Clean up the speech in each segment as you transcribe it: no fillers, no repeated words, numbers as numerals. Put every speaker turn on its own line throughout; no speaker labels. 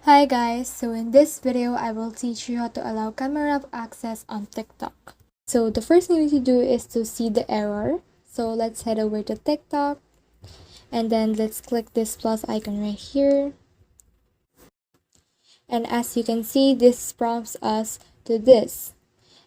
Hi guys, so in this video I will teach you how to allow camera access on TikTok. So the first thing you need to do is to see the error. So let's head over to TikTok and then let's click this plus icon right here. And as you can see, this prompts us to this.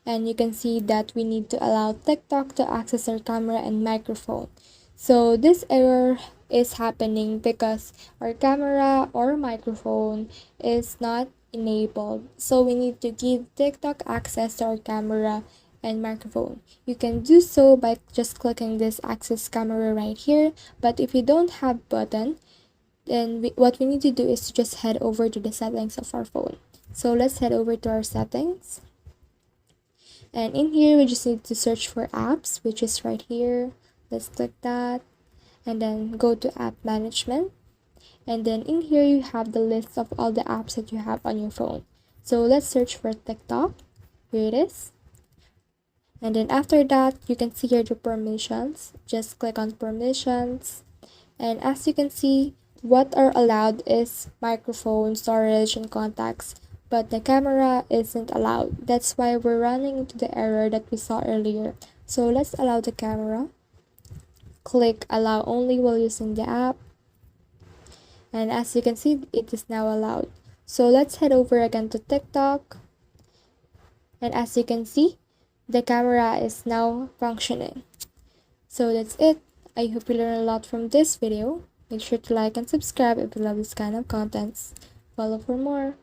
And you can see that we need to allow TikTok to access our camera and microphone. So this error is happening because our camera or microphone is not enabled. So we need to give TikTok access to our camera and microphone. You can do so by just clicking this access camera right here. But if you don't have button, then what we need to do is to just head over to the settings of our phone. So let's head over to our settings. And in here, we just need to search for apps, which is right here. Let's click that and then go to app management. And then in here, you have the list of all the apps that you have on your phone. So let's search for TikTok. Here it is. And then after that, you can see here the permissions. Just click on permissions. And as you can see, what are allowed is microphone, storage, and contacts. But the camera isn't allowed. That's why we're running into the error that we saw earlier. So let's allow the camera. Click allow only while using the app. And as you can see, it is now allowed. So let's head over again to TikTok. And as you can see, the camera is now functioning. So that's it. I hope you learned a lot from this video. Make sure to like and subscribe if you love this kind of contents. Follow for more.